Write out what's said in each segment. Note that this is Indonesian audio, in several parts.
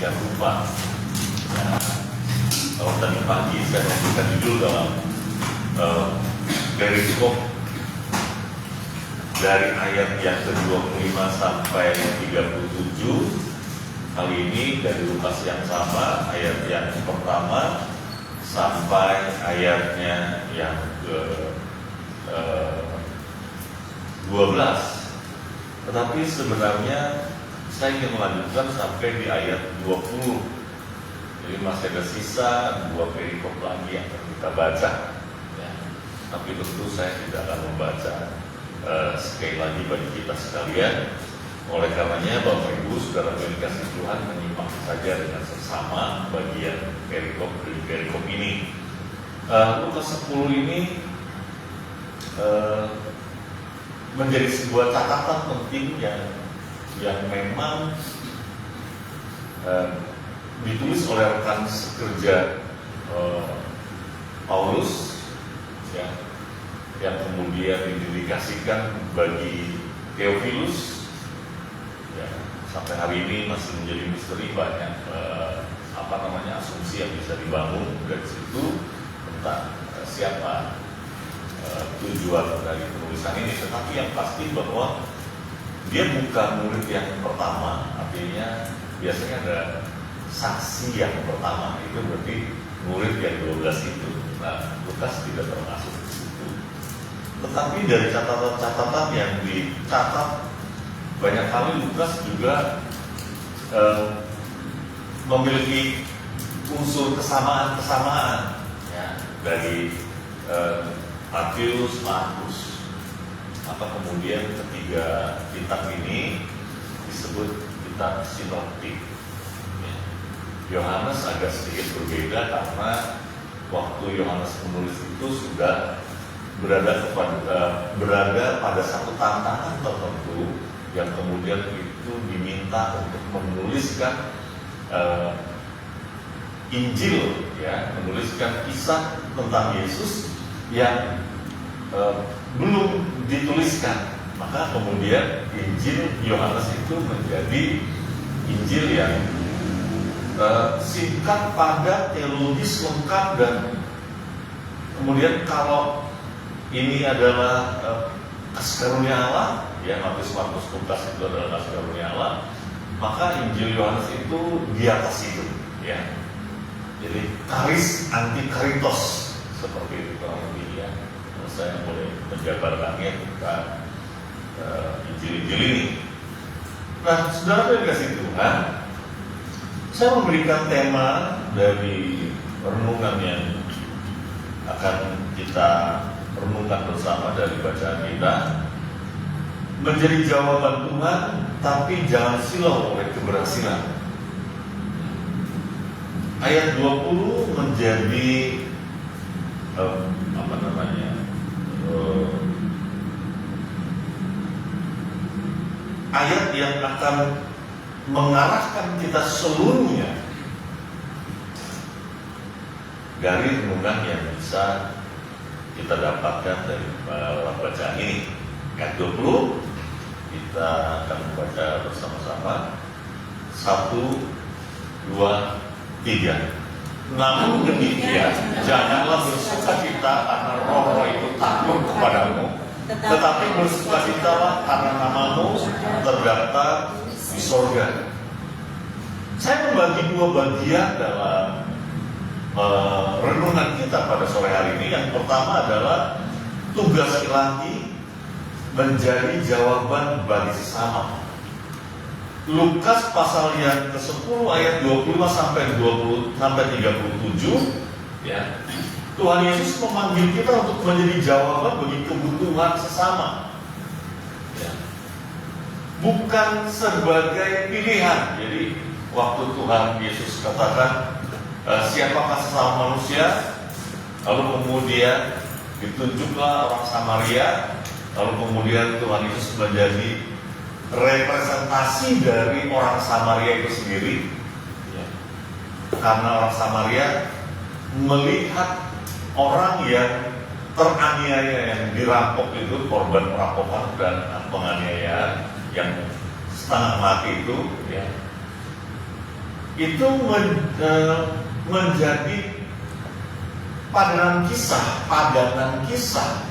sedemikian rupa. Nah, kalau tadi pagi saya memberikan judul dalam perikop dari ayat yang ke-25 sampai 37. Kali ini dari Lukas yang sama, ayat yang pertama sampai ayatnya yang ke-12. Tetapi sebenarnya saya ingin melanjutkan sampai di ayat 20. Jadi masih ada sisa 2 perikop lagi yang akan kita baca ya. Tapi tentu saya tidak akan membaca sekali lagi bagi kita sekalian. Oleh karenanya Bapak Ibu Saudara yang dikasih Tuhan, menyimak saja dengan seksama bagian perikop ini. Lukas 10 ini menjadi sebuah catatan penting yang memang ditulis oleh rekan sekerja Paulus ya, yang kemudian didedikasikan bagi Theophilus. Ya, sampai hari ini masih menjadi misteri, banyak asumsi yang bisa dibangun dari situ tentang siapa tujuan dari penulisan ini. Tetapi yang pasti bahwa dia bukan murid yang pertama, artinya biasanya ada saksi yang pertama, itu berarti murid yang 12 itu. Nah, Lukas tidak termasuk di situ. Tetapi dari catatan-catatan yang dicatat, banyak kali Lukas juga memiliki unsur kesamaan ya, dari Matius, Markus. Kemudian ketiga kitab ini disebut kitab sinoptik. Yohanes agak sedikit berbeda karena waktu Yohanes menulis itu sudah berada pada satu tantangan tertentu yang kemudian itu diminta untuk menuliskan Injil, ya, menuliskan kisah tentang Yesus yang belum dituliskan. Maka kemudian Injil Yohanes itu menjadi Injil yang singkat, padat, teologis, lengkap, dan kemudian kalau ini adalah kasih karunia Allah, ya, Matius, Markus, Lukas itu adalah kasih karunia Allah, maka Injil Yohanes itu di atas itu, ya. Jadi karis anti karitos, seperti itu kurang lebih, ya. Saya boleh menjabarkannya tentang Injil-Injil ini. Nah, saudara dikasih Tuhan, saya memberikan tema dari renungan yang akan kita renungkan bersama dari bacaan kita, menjadi jawaban Tuhan, tapi jangan silau oleh keberhasilan. Ayat 20 menjadi ayat yang akan mengarahkan kita seluruhnya dari renungan yang bisa kita dapatkan dari bacaan ini. Ayat 20 kita akan membaca bersama-sama. 1, 2, 3. Namun demikian, janganlah bersukacita karena roh itu takut kepadamu, tetapi bersukacitalah karena namamu terdaftar di sorga. Saya membagi 2 bagian dalam renungan kita pada sore hari ini. Yang pertama adalah tugas ilahi menjadi jawaban bagi sesama. Lukas pasal yang ke-10 ayat 25 sampai 37, ya. Tuhan Yesus memanggil kita untuk menjadi jawaban bagi kebutuhan sesama, ya. Bukan sebagai pilihan. Jadi waktu Tuhan Yesus katakan siapakah sesama manusia, lalu kemudian ditunjuklah orang Samaria, lalu kemudian Tuhan Yesus menjadi representasi dari orang Samaria itu sendiri, ya. Karena orang Samaria melihat orang yang teraniaya, yang dirampok itu, korban perampokan dan penganiayaan yang setengah mati itu, ya. itu menjadi padanan kisah, padanan kisah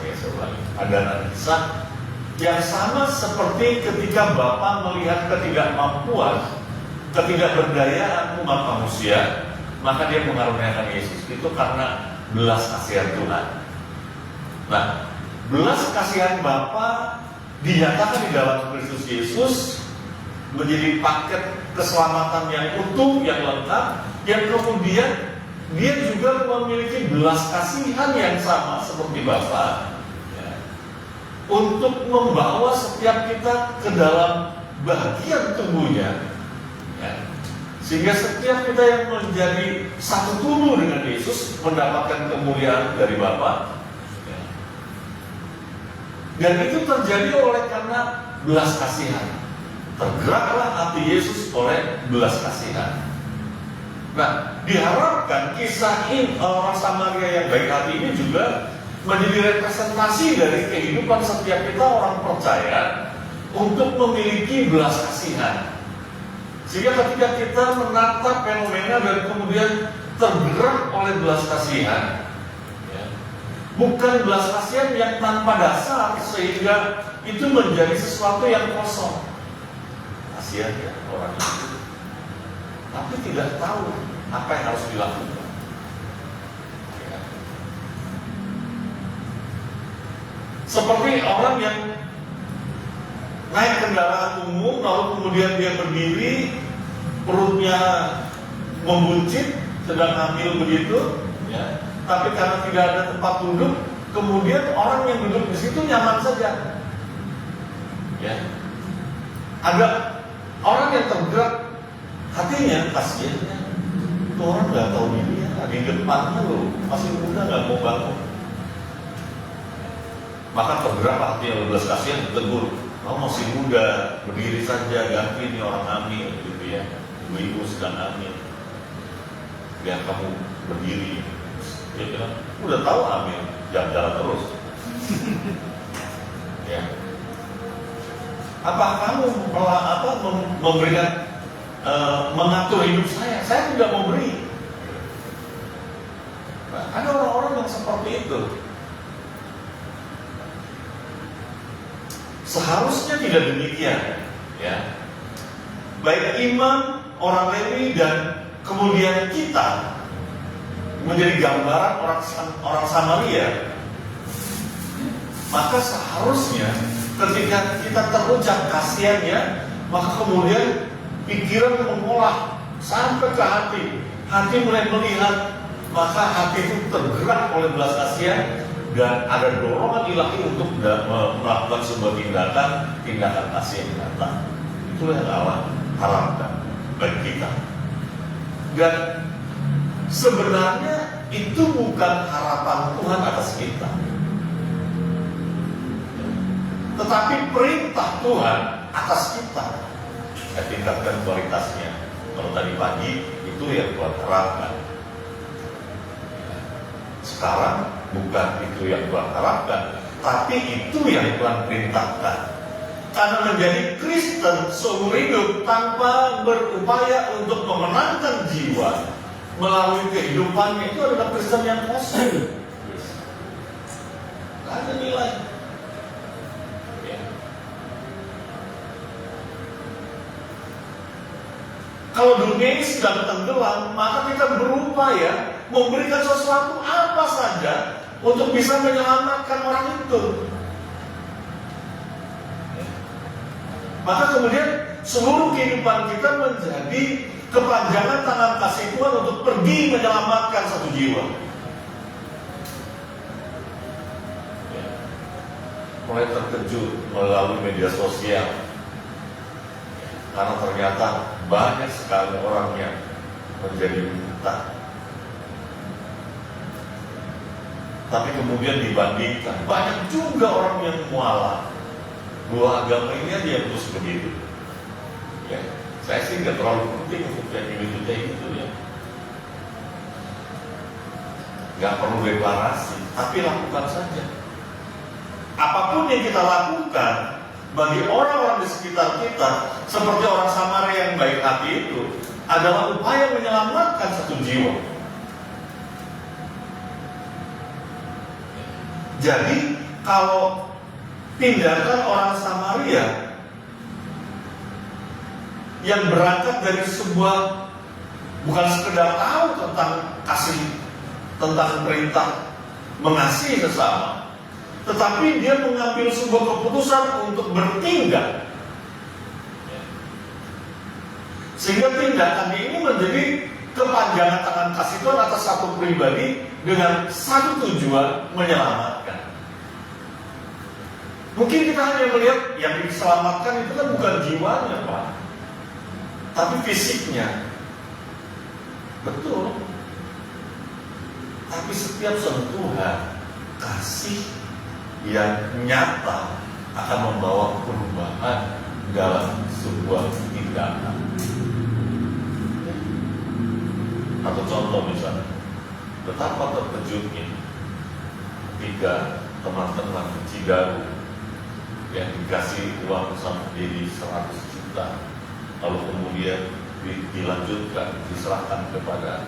yang sama seperti ketika Bapa melihat ketidakmampuan, ketidakberdayaan umat manusia, maka dia mengaruniakan Yesus. Itu karena belas kasihan Tuhan. Nah, belas kasihan Bapa dinyatakan di dalam Kristus Yesus menjadi paket keselamatan yang utuh, yang lengkap, yang kemudian dia juga memiliki belas kasihan yang sama seperti Bapa, ya, untuk membawa setiap kita ke dalam bagian tubuhnya, ya, sehingga setiap kita yang menjadi satu tubuh dengan Yesus mendapatkan kemuliaan dari Bapa. Dan itu terjadi oleh karena belas kasihan. Tergeraklah hati Yesus oleh belas kasihan. Nah, diharapkan kisah orang Samaria yang baik hati ini juga menjadi representasi dari kehidupan setiap kita orang percaya untuk memiliki belas kasihan. Sehingga ketika kita menatap fenomena dan kemudian tergerak oleh belas kasihan, bukan belas kasihan yang tanpa dasar sehingga itu menjadi sesuatu yang kosong. Kasihan ya orang itu, tapi tidak tahu apa yang harus dilakukan. Ya. Seperti orang yang naik kendaraan umum lalu kemudian dia berdiri, perutnya membuncit, sedang hamil begitu, ya. Tapi karena tidak ada tempat duduk, kemudian orang yang duduk di situ nyaman saja. Ya. Ada orang yang tergerak hatinya, kasihannya. Itu orang nggak tahu diri ya, di depannya loh, masih muda nggak mau bangun. Maka tergerak hatinya belas kasihan, ditegur. Kamu masih muda, berdiri saja, ganti nih orang hamil, gitu ya. Ibu-ibu sedang hamil. Biar kamu berdiri. Dia bilang, udah tahu hamil, jalan-jalan terus. Ya. Apa kamu memberikan mengatur hidup saya? Saya tidak mau beri. Nah, ada orang-orang yang seperti itu. Seharusnya tidak demikian, ya. Baik imam, orang Lewi dan kemudian kita menjadi gambaran orang Samaria, maka seharusnya ketika kita terucap kasihannya, maka kemudian pikiran mengolah sampai ke hati mulai melihat, maka hati itu tergerak oleh belas kasihan dan ada dorongan ilahi untuk melakukan sebuah tindakan kasih yang nyata. Itulah yang Allah harapkan bagi kita. Dan sebenarnya itu bukan harapan Tuhan atas kita, tetapi perintah Tuhan atas kita. Saya tingkatkan kualitasnya. Kalau tadi pagi itu yang Tuhan harapkan. Sekarang bukan itu yang Tuhan harapkan, tapi itu yang Tuhan perintahkan. Karena menjadi Kristen seumur hidup tanpa berupaya untuk memenangkan jiwa melalui kehidupannya, itu adalah Kristen yang kosong. Tidak ada nilai. Ya. Kalau dunia ini sedang tenggelam, maka kita berupaya memberikan sesuatu apa saja untuk bisa menyelamatkan orang itu. Maka kemudian seluruh kehidupan kita menjadi kepanjangan tangan kasih Tuhan untuk pergi menyelamatkan satu jiwa. Mulai terkejut melalui media sosial, karena ternyata banyak sekali orang yang menjadi buta. Tapi kemudian dibandingkan, banyak juga orang yang mualaf. Dua agama ini aja yang terus begitu. Ya, saya sih nggak terlalu penting untuk yang ini gitu ya. Nggak perlu deklarasi, tapi lakukan saja. Apapun yang kita lakukan bagi orang-orang di sekitar kita, seperti orang Samaria yang baik hati itu, adalah upaya menyelamatkan satu jiwa. Jadi kalau tindakan orang Samaria yang berangkat dari sebuah, bukan sekedar tahu tentang kasih, tentang perintah mengasihi sesama, tetapi dia mengambil sebuah keputusan untuk bertindak, sehingga tindakan ini menjadi kepanjangan tangan kasih Tuhan atas satu pribadi dengan satu tujuan, menyelamatkan. Mungkin kita hanya melihat yang diselamatkan itu kan bukan jiwanya, Pak, tapi fisiknya. Betul. Tapi setiap sentuhan kasih yang nyata akan membawa perubahan dalam sebuah tindakan. Atau contoh misalnya, betapa terkejutnya ketika teman-teman Cidaru yang dikasih uang sama jadi 100 juta, lalu kemudian dilanjutkan, diserahkan kepada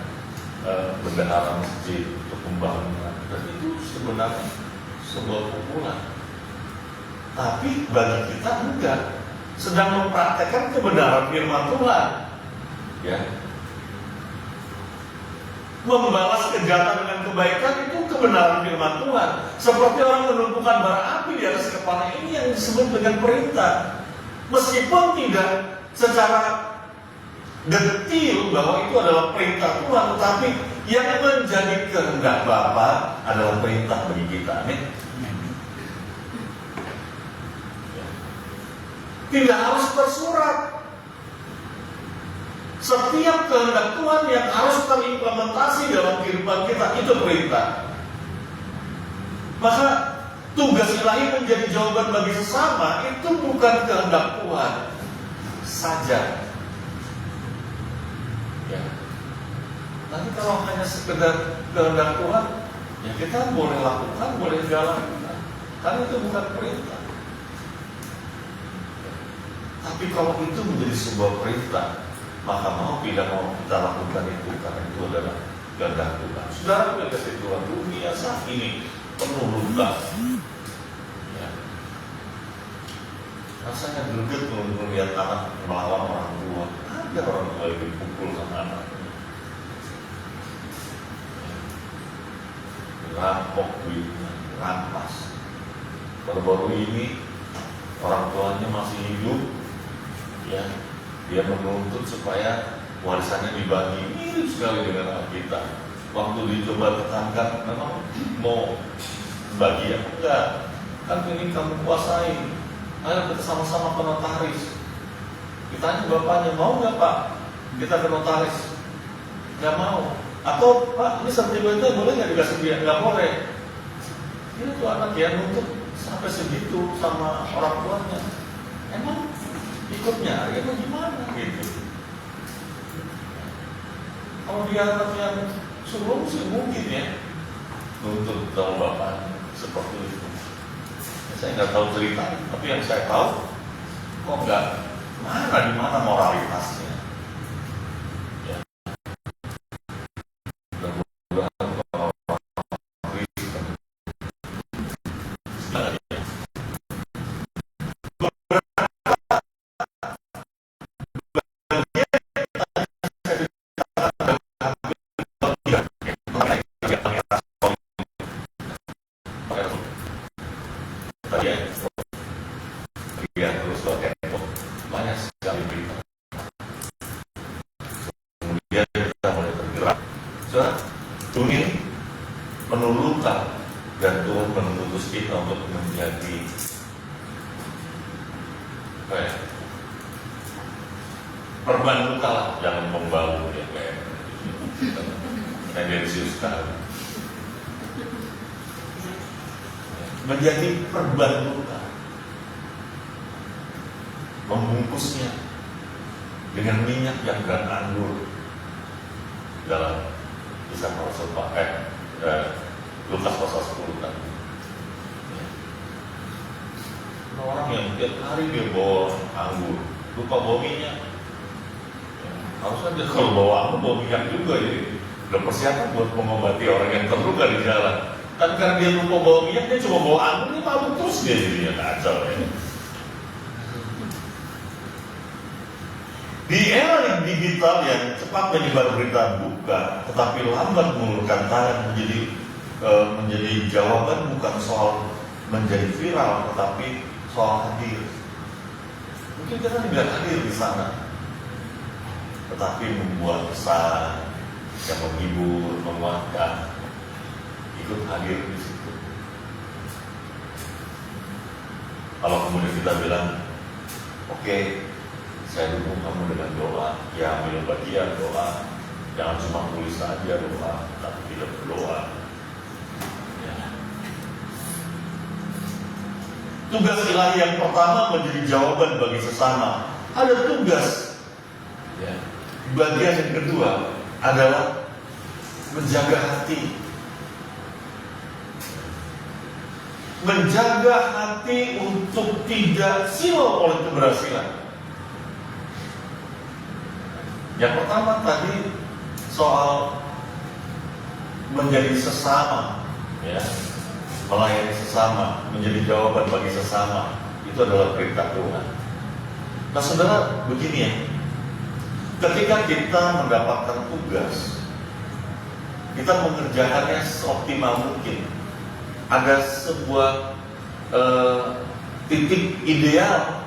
bendahara masjid untuk pembangunan, dan itu sebenarnya sebuah pukulan. Tapi bagi kita enggak, sedang mempraktekkan kebenaran firman Tuhan, ya. Membalas kejahatan dengan kebaikan itu kebenaran firman Tuhan. Seperti orang menumpukan bara api di atas kepala ini yang disebut dengan perintah. Meskipun tidak secara detil bahwa itu adalah perintah Tuhan, tetapi yang menjadi kehendak Bapa adalah perintah bagi kita. Amin. Tidak harus tersurat. Setiap kehendak Tuhan yang harus terimplementasi dalam kehidupan kita, itu perintah. Maka tugas ilahi menjadi jawaban bagi sesama itu bukan kehendak Tuhan saja. Ya. Tapi kalau hanya sekedar kehendak Tuhan, ya kita boleh lakukan, boleh jalankan, karena itu bukan perintah. Tapi kalau itu menjadi sebuah perintah, maka mau tidak mau kita lakukan itu, karena itu adalah kehendak Tuhan. Saudara, kasih Tuhan, dunia saat ini penuh luka. Ya. Rasanya greget melihat anak melawan orang tua. Ada orang tua yang dipukul sama anaknya, rampok duitnya, rampas. Baru-baru ini orang tuanya masih hidup, ya. Dia menuntut supaya warisannya dibagi, mirip sekali dengan anak kita. Waktu dicoba tekankan, memang mau bagi ya? Enggak, kan ini kamu kuasai. Ayo kita sama-sama ke notaris. Ditanya bapaknya, mau nggak Pak kita ke notaris? Nggak mau. Atau Pak, ini sertifikatnya boleh nggak dikasih dia? Nggak boleh. Ini tuh anak yang nuntut sampai segitu sama orang tuanya. Emang ikut nyari atau gimana gitu? Kalau dia anak yang sulung sih mungkin ya nuntut sama bapaknya seperti itu. Saya nggak tahu cerita, tapi yang saya tahu kok nggak di mana moralitasnya. Ya. Mudah-mudahan orang Kristen banyak sekali berita. Kemudian kita mulai tergerak. Dunia penuh luka dan Tuhan menuntut kita untuk menjadi perban luka lah, jangan membaur ya kayak tendensius sekali. Menjadi perban luka, membungkusnya dengan minyak yang dan anggur dalam kisah Rasul Lukas pasal 10 tadi. Orang yang tiap hari dia bawa anggur, lupa bawa minyak. Harusnya dia kalau bawa angkot bawa minyak juga, jadi udah persiapan buat mengobati orang yang terluka di jalan. Kan karena dia lupa bawa minyak, dia cuma bawa angkot, dia mabuk terus dia jadinya kacau ya. Di era digital yang cepat menyebar berita duka, tetapi lambat mengulurkan tangan menjadi jawaban bukan soal menjadi viral, tetapi soal hadir. Mungkin kita tidak hadir di sana, tetapi membuat pesan yang menghibur, menguatkan, ikut hadir di situ. Kalau kemudian kita bilang, oke, saya dukung kamu dengan doa, ya ambil bagian doa, jangan cuma tulis saja doa, tapi tidak berdoa. Ya. Tugas ilahi yang pertama menjadi jawaban bagi sesama. Ada tugas. Ya. Bagian yang kedua adalah menjaga hati. Menjaga hati untuk tidak silau oleh keberhasilan. Yang pertama tadi soal menjadi sesama, ya, melayani sesama, menjadi jawaban bagi sesama, itu adalah perintah Tuhan. Nah, saudara, begini ya, ketika kita mendapatkan tugas, kita mengerjakannya seoptimal mungkin. Ada sebuah titik ideal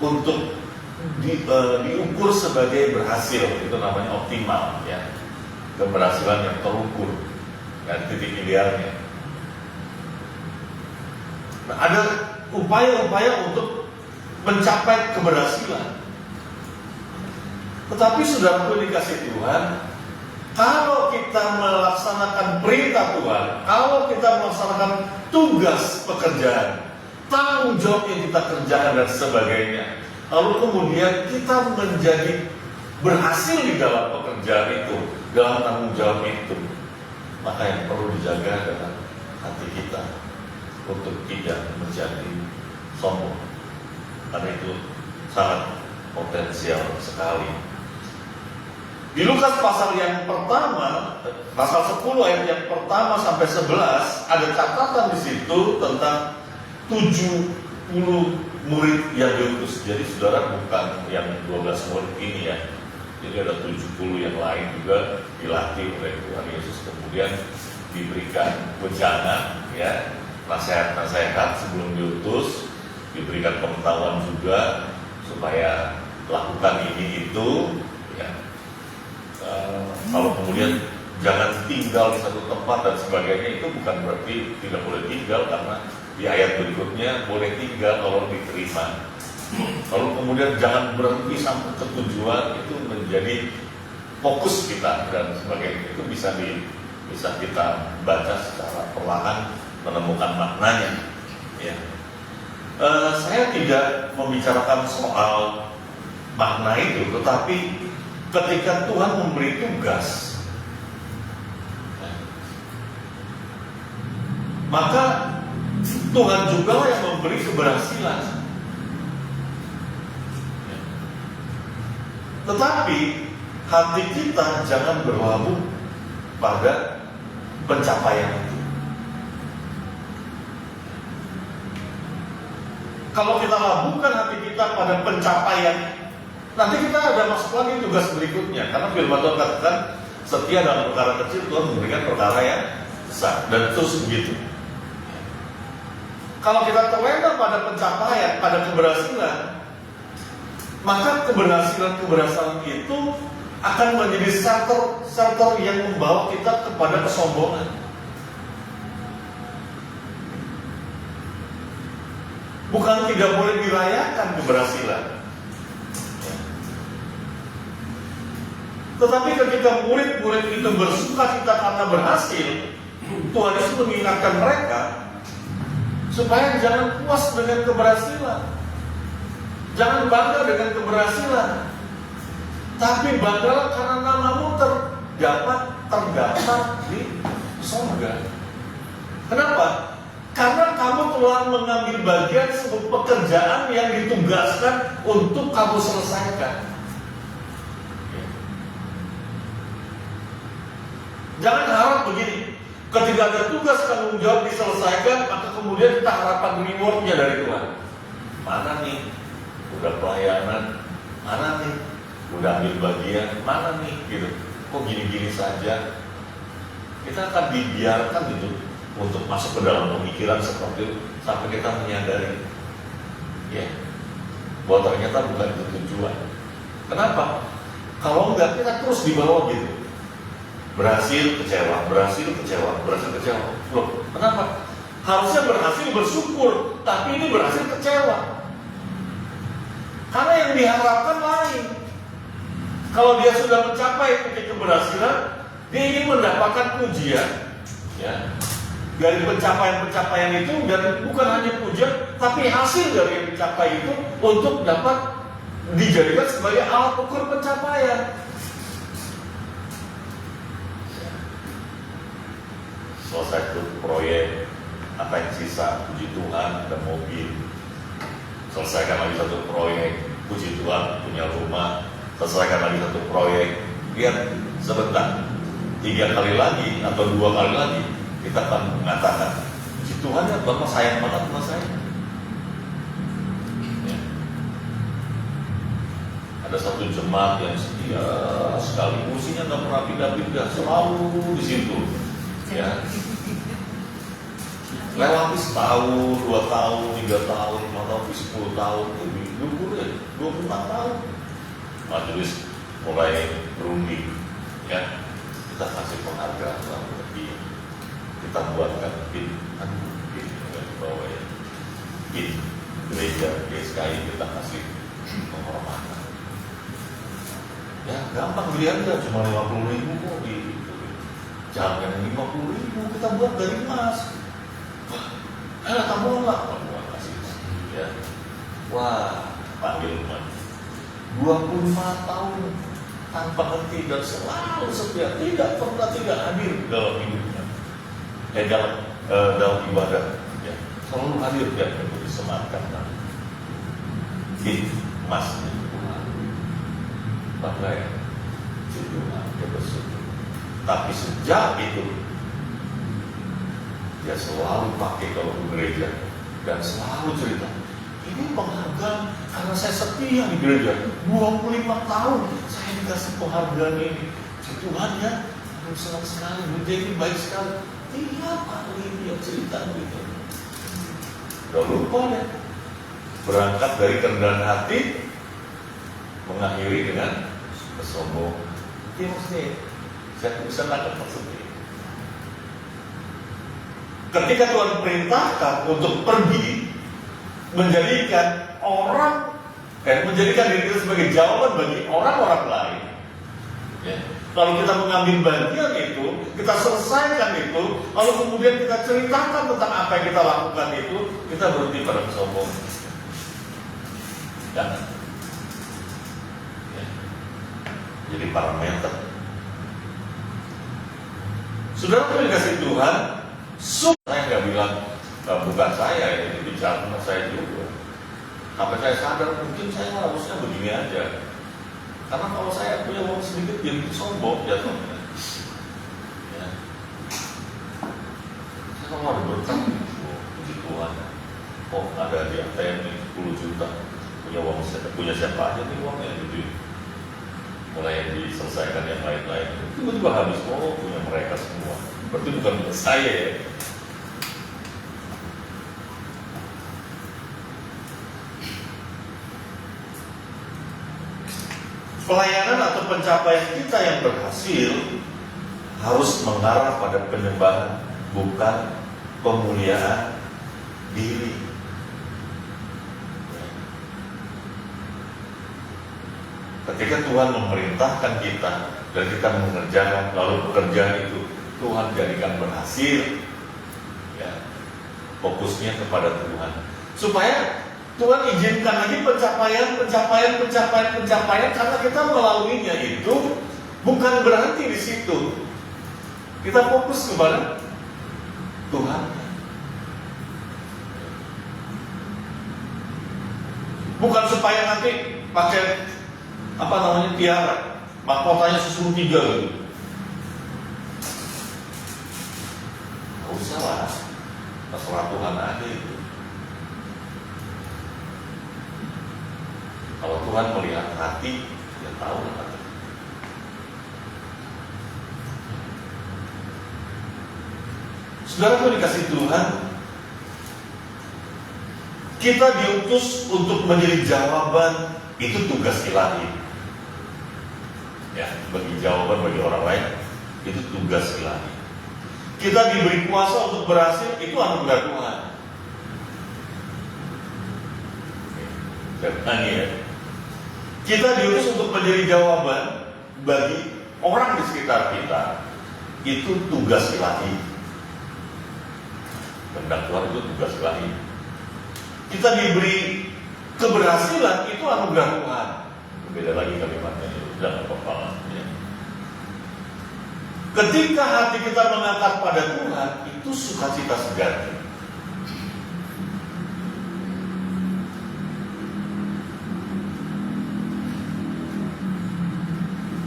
untuk diukur sebagai berhasil, itu namanya optimal, ya, keberhasilan yang terukur dan titik idealnya. Nah, ada upaya-upaya untuk mencapai keberhasilan. Tetapi saudaraku dikasih Tuhan, kalau kita melaksanakan perintah Tuhan, kalau kita melaksanakan tugas pekerjaan, tanggung jawab yang kita kerjakan dan sebagainya, lalu kemudian kita menjadi berhasil di dalam pekerjaan itu, dalam tanggung jawab itu, maka yang perlu dijaga adalah hati kita untuk tidak menjadi sombong, karena itu sangat potensial sekali. Di Lukas pasal yang pertama, pasal 10 ayat yang pertama sampai 11, ada catatan di situ tentang 70 murid yang diutus. Jadi saudara, bukan yang 12 murid ini ya. Jadi ada 70 yang lain juga dilatih oleh Tuhan Yesus, kemudian diberikan wejangan, ya, nasihat-nasihat sebelum diutus, diberikan pengetahuan juga supaya lakukan ini itu, ya. Kalau kemudian jangan tinggal di satu tempat dan sebagainya, itu bukan berarti tidak boleh tinggal, karena di ayat berikutnya boleh tinggal kalau diterima. Lalu kemudian jangan berhenti sampai ke tujuan, itu menjadi fokus kita dan sebagainya. Itu bisa kita baca secara perlahan, menemukan maknanya. Ya. Saya tidak membicarakan soal makna itu, tetapi ketika Tuhan memberi tugas, maka Tuhan juga yang memberi keberhasilan. Tetapi hati kita jangan berlabuh pada pencapaian itu. Kalau kita labuhkan hati kita pada pencapaian, nanti kita ada masuk lagi tugas berikutnya. Karena firman Tuhan katakan, setia dalam perkara kecil, Tuhan memberikan perkara yang besar, dan terus begitu. Kalau kita terlena pada pencapaian, pada keberhasilan, maka keberhasilan itu akan menjadi shelter yang membawa kita kepada kesombongan. Bukan tidak boleh dirayakan keberhasilan, tetapi ketika murid-murid itu bersukacita karena berhasil, Tuhan Yesus mengingatkan mereka supaya jangan puas dengan keberhasilan, jangan bangga dengan keberhasilan, tapi banggalah karena namamu terdaftar di surga. Kenapa? Karena kamu telah mengambil bagian sebuah pekerjaan yang ditugaskan untuk kamu selesaikan. Jangan harap begini, ketika ada tugas tanggung jawab diselesaikan, maka kemudian kita harapkan rewardnya dari Tuhan. Mana nih? Udah pelayanan, mana nih? Udah ambil bagian, mana nih? Gitu. Kok gini-gini saja? Kita akan dibiarkan gitu untuk masuk ke dalam pemikiran seperti itu sampai kita menyadari, ya, bahwa ternyata bukan itu tujuan. Kenapa? Kalau enggak kita terus di bawah gitu. Berhasil kecewa, berhasil kecewa, berhasil kecewa. Loh, kenapa? Harusnya berhasil bersyukur, tapi ini berhasil kecewa. Karena yang diharapkan lain. Kalau dia sudah mencapai titik keberhasilan, dia ingin mendapatkan pujian, ya, dari pencapaian-pencapaian itu, dan bukan hanya pujian, tapi hasil dari yang dicapai itu untuk dapat dijadikan sebagai alat ukur pencapaian. Selesai tuh proyek, apa yang sisa, puji Tuhan, ada mobil. Selesaikan lagi satu proyek, puji Tuhan, punya rumah. Selesaikan lagi satu proyek, lihat sebentar, 3 kali lagi atau 2 kali lagi kita akan mengatakan, puji Tuhan ya, Bapak sayang banget sama saya. Ya. Ada satu jemaat yang setia sekali, kursinya nggak pernah pindah-pindah, selalu di situ. Ya. Lewati setahun, 2 tahun, 3 tahun, 5 tahun, 10 tahun, 24 tahun. Majelis mulai berunding, ya, kita kasih penghargaan sama dia, kita buatkan pin yang dibawa ya, pin gereja GSKI, kita kasih penghormatan. Ya gampang lihat ya, cuma 50.000 kok gitu. Jangan 50.000, kita buat dari emas. Tambah lah, kasih ya. Wah, panggil teman. 25 tahun tanpa henti dan selalu setia, tidak pernah tidak hadir dalam hidupnya, dalam ibadah, ya. Selalu hadir dan untuk disematkan. Ini emasnya Tuhan, pakai Tuhan dia bersyukur. Tapi sejak itu dia selalu pakai kalau ke gereja dan selalu cerita, ini penghargaan karena saya setia di gereja 25 tahun saya dikasih penghargaan ini. Tuhan ya, senang sekali, menjadi baik sekali. Tiap kali dia cerita begitu. Udah lupa ya. Berangkat dari kerendahan hati, mengakhiri dengan kesombongan. Itu maksudnya, saya bisa nangkep maksudnya. Ketika Tuhan perintahkan untuk pergi, menjadikan diri kita sebagai jawaban bagi orang-orang lain. Ya. Lalu kita mengambil bagian itu, kita selesaikan itu, lalu kemudian kita ceritakan tentang apa yang kita lakukan itu, kita berhenti pada kesombongan. Jangan. Ya. Jadi parameter. Saudara dikasih Tuhan, saya nggak bilang bukan saya, ini bicara sama saya juga. Sampai saya sadar mungkin saya harusnya begini aja. Karena kalau saya punya uang sedikit jadi sombong jatuhnya. Ya. Saya kalau ada berkat, puji Tuhan. Oh ada di ATM nih 10 juta, punya siapa aja nih uangnya gitu. Mulai diselesaikan yang lain-lain, tiba-tiba habis, punya mereka semua. Berarti bukan punya saya ya. Pelayanan atau pencapaian kita yang berhasil harus mengarah pada penyembahan, bukan pemuliaan diri. Ketika Tuhan memerintahkan kita dan kita mengerjakan, lalu pekerjaan itu Tuhan jadikan berhasil, ya, fokusnya kepada Tuhan, supaya Tuhan izinkan lagi pencapaian karena kita melaluinya itu bukan berhenti di situ. Kita fokus kepada Tuhan. Bukan supaya nanti pakai tiara, mahkotanya susun 3 gitu. usah lah, masalah Tuhan aja itu. Kalau Tuhan melihat hati, dia tahu lah hati. Saudara dikasih Tuhan, kita diutus untuk menjadi jawaban, itu tugas ilahi. Ya, bagi jawaban bagi orang lain, itu tugas ilahi. Kita diberi kuasa untuk berhasil, itu anugerah Tuhan. Dan ya, kita diutus untuk menjadi jawaban bagi orang di sekitar kita, itu tugas ilahi. Kehendak Tuhan itu tugas ilahi. Kita diberi keberhasilan, itu anugerah Tuhan. Beda lagi kalimatnya, jangan apa-apa. Ya. Ketika hati kita mengangkat pada Tuhan, itu sukacita sejati.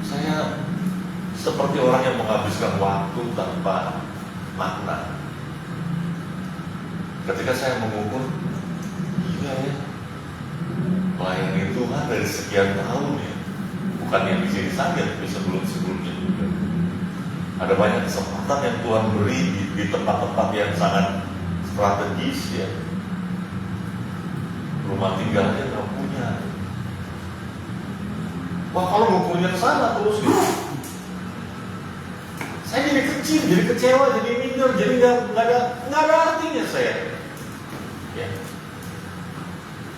Saya seperti orang yang menghabiskan waktu tanpa makna. Ketika saya mengukur, gila ya, melayani Tuhan dari sekian tahun ya, bukan yang di sini saja, tapi sebelum-sebelumnya juga. Ada banyak kesempatan yang Tuhan beri di tempat-tempat yang sangat strategis ya. Rumah tinggalnya nggak punya. Wah, kalau ngukurnya ke sana terus gitu. Saya jadi kecil, jadi kecewa, jadi minder, jadi nggak ada artinya saya. Ya.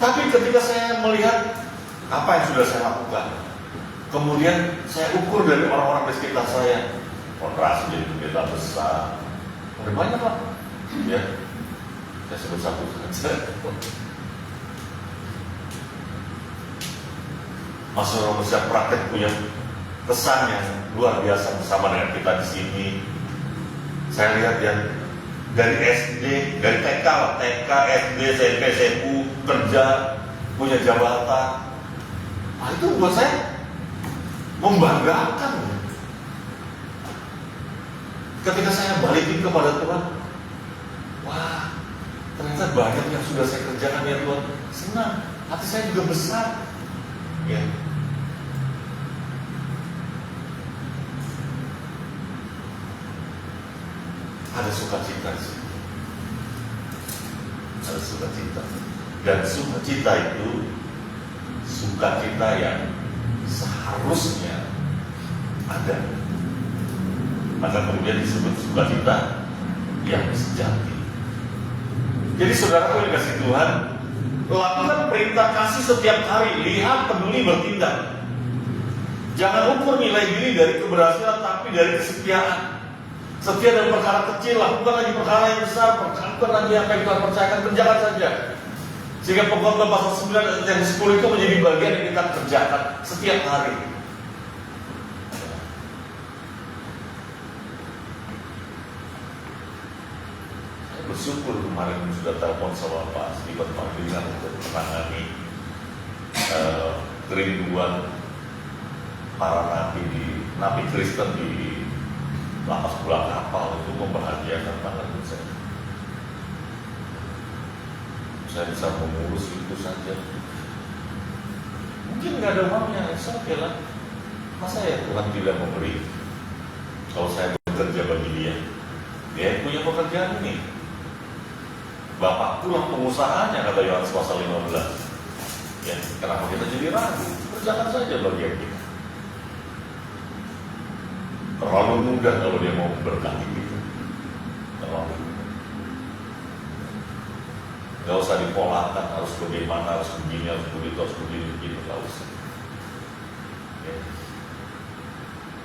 Tapi ketika saya melihat apa yang sudah saya lakukan, kemudian saya ukur dari orang-orang di sekitar saya, kontrasi jadi pendeta besar, ada banyak lah, ya. Saya sebut satu saja. Mas manusia praktek punya kesan yang luar biasa bersama dengan kita di sini. Saya lihat yang dari SD, dari TK, SD, SMP, SMU, kerja, punya jabatan. Nah, itu buat saya membanggakan. Ketika saya balikin kepada Tuhan, wah, ternyata banyak yang sudah saya kerjakan ya Tuhan. Senang, hati saya juga besar. Ya. Ada sukacita di situ. Ada sukacita. Dan sukacita itu sukacita yang seharusnya ada. Maka kemudian disebut sukacita yang sejati. Jadi saudara yang dikasih Tuhan, lakukan perintah kasih setiap hari. Lihat, peduli, bertindak. Jangan ukur nilai diri dari keberhasilan, tapi dari kesetiaan. Setia dalam perkara kecil, lakukan lagi perkara yang besar, lakukan lagi apa yang Tuhan percayakan, kerjakan saja. Sehingga Pengkhotbah pasal 9 ayat yang 10 itu menjadi bagian yang kita kerjakan setiap hari. Saya bersyukur kemarin sudah telepon sama Pak Steven Panggilan untuk menangani kerinduan para nabi Kristen di lapas pulang kapal. Itu membahagiakan banget buat saya. Saya bisa mengurus itu saja. Mungkin nggak ada uangnya, saya bilang, masa ya Tuhan tidak memberi? Kalau saya bekerja bagi dia punya pekerjaan ini. Bapak pulang pengusahanya, kata Yohanes pasal 15. Ya, kenapa kita jadi ragu? Kerjakan saja bagian kita. Terlalu mudah kalau dia mau berkati gitu. Terlalu mudah. Gak usah dipolakan, harus bagaimana, harus begini, harus begitu, gak usah. Ya.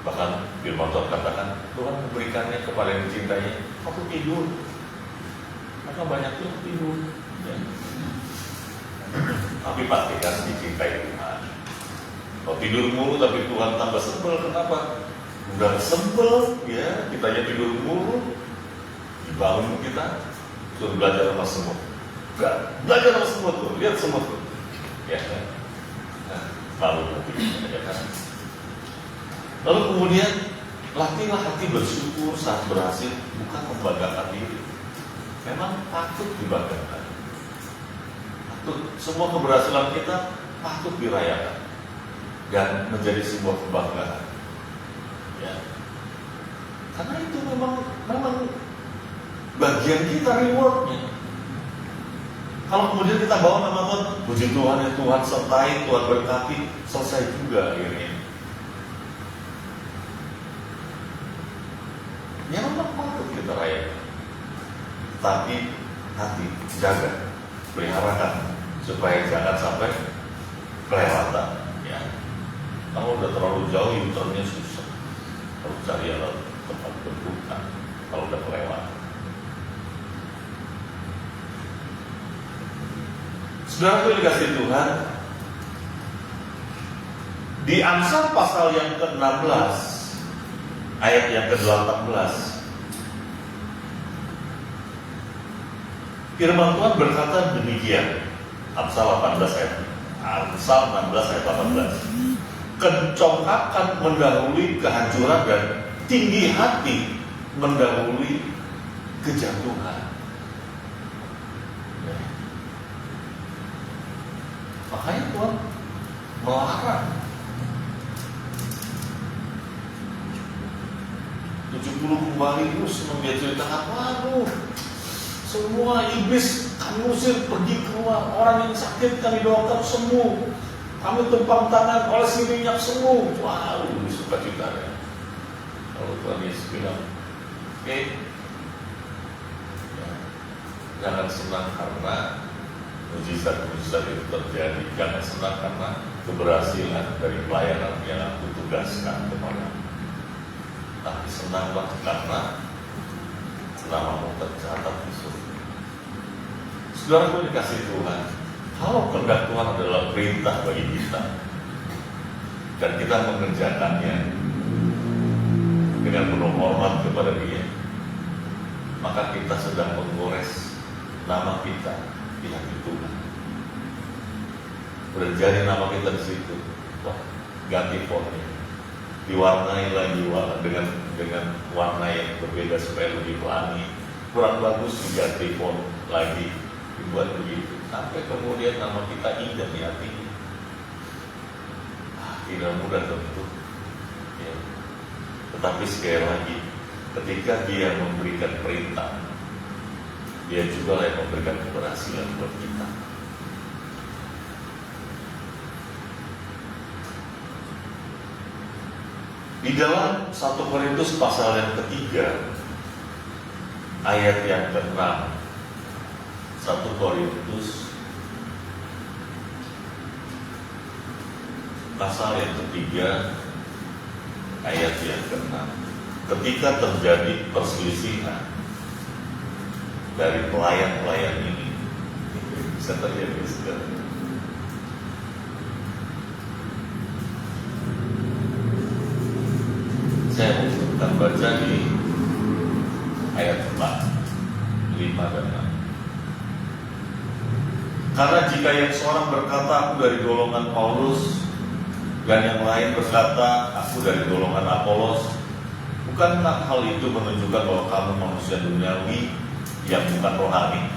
Bahkan firman Tuhan katakan, Tuhan memberikannya kepada yang dicintainya. Aku tidur, maka banyak yang tidur. Ya. Tapi pastikan dicintai Tuhan. Kalau tidur mulu tapi Tuhan tambah sebel, kenapa? Udah sebel, ya, kita aja tidur mulu, dibangun kita, suruh belajar sama semut. Belajar sama semut tuh, lihat semut tuh, ya kan? Nah, lalu nanti ya kan? Lalu kemudian latihlah hati bersyukur saat berhasil, bukan membanggakan diri. Memang patut dibanggakan. Semua keberhasilan kita patut dirayakan dan menjadi sebuah kebanggaan. Ya. Karena itu memang bagian kita, rewardnya. Kalau kemudian kita bawa nama Tuhan, puji Tuhan ya Tuhan sertai, Tuhan berkati, selesai juga akhirnya. Ya memang patut kita rayakan. Tapi hati, jaga, peliharakan supaya jangan sampai kelewatan. Ya, kalau udah terlalu jauh, U-turn-nya susah. Harus cari tempat berbuka kalau udah kelewatan. Saudara yang dikasih Tuhan, di Amsal pasal yang ke-16 ayat yang ke-18, firman Tuhan berkata demikian. Amsal 16 ayat 18. Kencongkakan mendahului kehancuran dan tinggi hati mendahului kejatuhan. Ya. Makanya Tuhan melarang 70 kembali terus memberitakan, waduh, semua iblis kami usir, pergi keluar, orang yang sakit kami doakan sembuh, kami tumpang tangan, olesi minyak sembuh. Wow, suka cita ya. Kalau Tuhan Yesus bilang, oke, ya, jangan senang karena mujizat-mujizat itu terjadi, jangan senang karena keberhasilan dari pelayanan yang aku tugaskan kepadamu, tapi senanglah karena namamu tercatat di surga. Saudara dikasih Tuhan, kalau kehendak Tuhan adalah perintah bagi kita dan kita mengerjakannya dengan penuh hormat kepada Dia, maka kita sedang menggores nama kita di hati Tuhan. Udah jadi nama kita di situ, wah, ganti fontnya, diwarnai lagi dengan warna yang berbeda supaya lebih pelangi. Kurang bagus diganti font lagi, dibuat begitu sampai kemudian nama kita indah di hati. Tidak mudah tentu, ya. Tetapi sekali lagi, ketika Dia memberikan perintah, Dia juga yang memberikan keberhasilan buat kita. Di dalam 1 Korintus pasal yang ketiga ayat yang ke-6, 1 Korintus pasal yang ketiga ayat yang ke-6, ketika terjadi perselisihan dari pelayan-pelayan ini, bisa terjadi segala. Saya akan baca di ayat 4, 5 dan 6. Karena jika yang seorang berkata aku dari golongan Paulus dan yang lain berkata aku dari golongan Apolos, bukankah hal itu menunjukkan bahwa kamu manusia duniawi yang bukan rohani?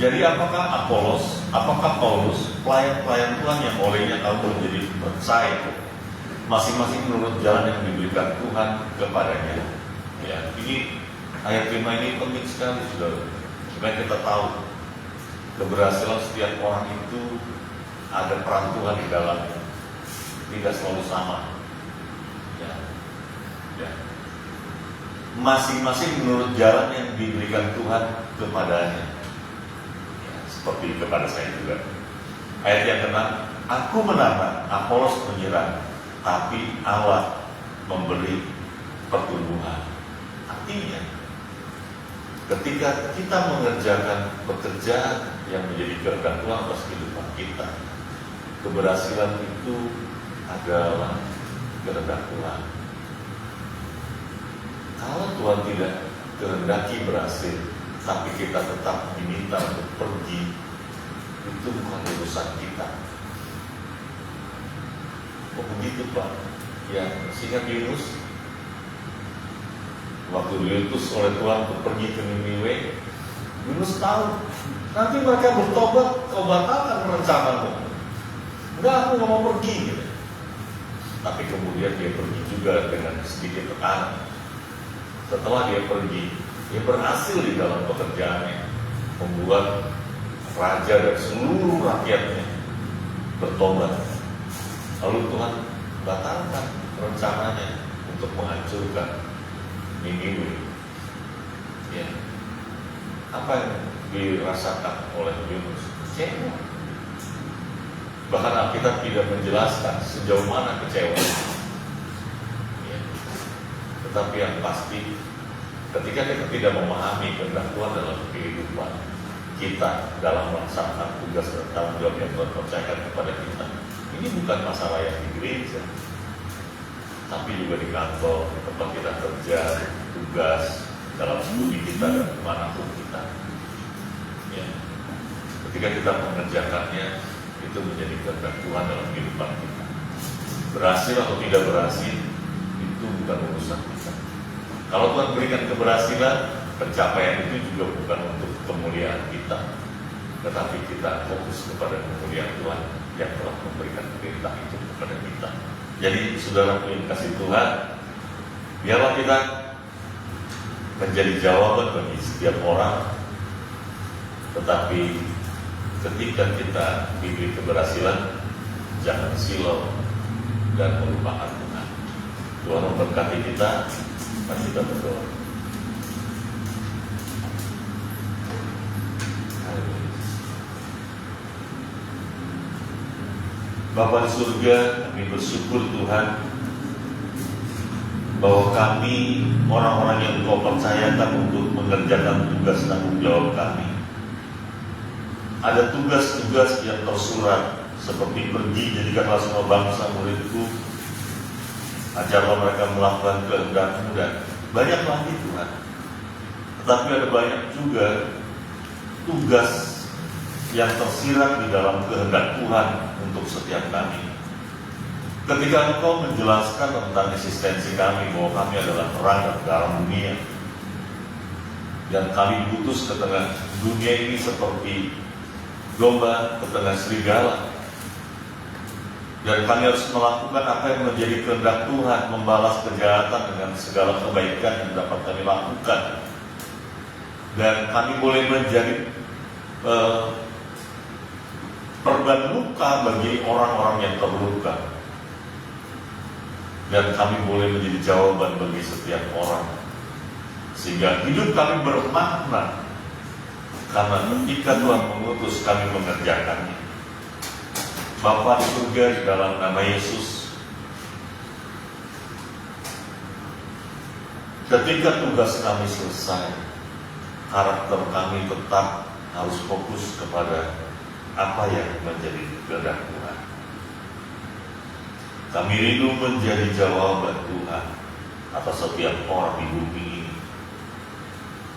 Jadi apakah Paulus pelayan-pelayan Tuhan yang olehnya kamu menjadi percaya, masing-masing menurut jalan yang diberikan Tuhan kepadanya. Ya, ini ayat 5 ini penting sekali, saudara, supaya kita tahu keberhasilan setiap orang itu ada peran Tuhan di dalamnya, tidak selalu sama. Ya, ya. Masing-masing menurut jalan yang diberikan Tuhan kepadanya. Ya, seperti kepada saya juga. Ayat yang ke-6, aku menambah, Apolos menyiram, tapi Allah memberi pertumbuhan. Artinya, ketika kita mengerjakan pekerjaan yang menjadi kehendak Tuhan atas kehidupan kita, keberhasilan itu adalah kehendak Tuhan. Kalau Tuhan tidak kehendaki berhasil, tapi kita tetap diminta untuk pergi, itu bukan urusan kita. Oh begitu Pak. Ya, sehingga Yunus Waktu diutus oleh Tuhan untuk pergi ke Niniwe, Yunus tahu nanti mereka bertobat, kau batalkan rencanamu. Enggak, aku nggak mau pergi gitu. Tapi kemudian dia pergi juga dengan sedikit tekanan. Setelah dia pergi, dia berhasil di dalam pekerjaannya, membuat raja dan seluruh rakyatnya bertobat. Lalu Tuhan batalkan rencananya untuk menghancurkan Niniwe. Ya. Apa yang dirasakan oleh Yunus? Kecewa. Bahkan Alkitab tidak menjelaskan sejauh mana kecewa. Ya. Tetapi yang pasti, ketika kita tidak memahami kehendak Tuhan dalam kehidupan kita dalam melaksanakan tugas dan tanggung jawab yang Tuhan percayakan kepada kita, ini bukan masalah yang di gereja, tapi juga di kantor, di tempat kita kerja, tugas, dalam studi kita dan dimanapun kita. Ya. Ketika kita mengerjakannya, itu menjadi kehendak Tuhan dalam kehidupan kita. Berhasil atau tidak berhasil, itu bukan urusan kita. Kalau Tuhan berikan keberhasilan, pencapaian itu juga bukan untuk kemuliaan kita, tetapi kita fokus kepada kemuliaan Tuhan yang telah memberikan perintah itu kepada kita. Jadi saudara yang kasih Tuhan, biarlah kita menjadi jawaban bagi setiap orang. Tetapi ketika kita diberi keberhasilan, jangan silau dan melupakan Tuhan. Tuhan memberkati kita. Mari kita berdoa. Bapa di surga, kami bersyukur Tuhan bahwa kami orang-orang yang Engkau percayakan untuk mengerjakan tugas tanggung jawab kami. Ada tugas-tugas yang tersurat seperti pergi jadikanlah semua bangsa muridku, ajarlah mereka melakukan kehendak-Mu, dan banyak lagi Tuhan. Tetapi ada banyak juga tugas yang tersirat di dalam kehendak Tuhan untuk setiap kami. Ketika Engkau menjelaskan tentang eksistensi kami, bahwa kami adalah terang dan garam dunia, dan kami diutus ke tengah dunia ini seperti domba ke tengah serigala, dan kami harus melakukan apa yang menjadi kehendak Tuhan, membalas kejahatan dengan segala kebaikan yang dapat kami lakukan, dan kami boleh menjadi perban luka bagi orang-orang yang terluka, dan kami boleh menjadi jawaban bagi setiap orang, sehingga hidup kami bermakna. Karena ketika Tuhan mengutus, kami mengerjakannya. Bapa di surga, di dalam nama Yesus, ketika tugas kami selesai, karakter kami tetap harus fokus kepada apa yang menjadi kehendak Tuhan. Kami rindu menjadi jawaban Tuhan atas setiap orang di bumi ini,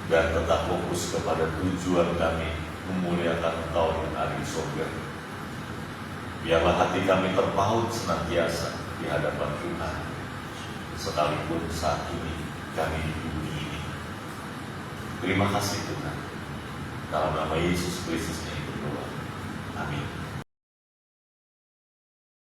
dan tetap fokus kepada tujuan kami memuliakan Engkau yang ada di surga. Biarlah hati kami terpaut senantiasa di hadapan Tuhan, sekalipun saat ini kami di bumi ini. Terima kasih Tuhan. Dalam nama Yesus Kristus yang berdoa. Amin.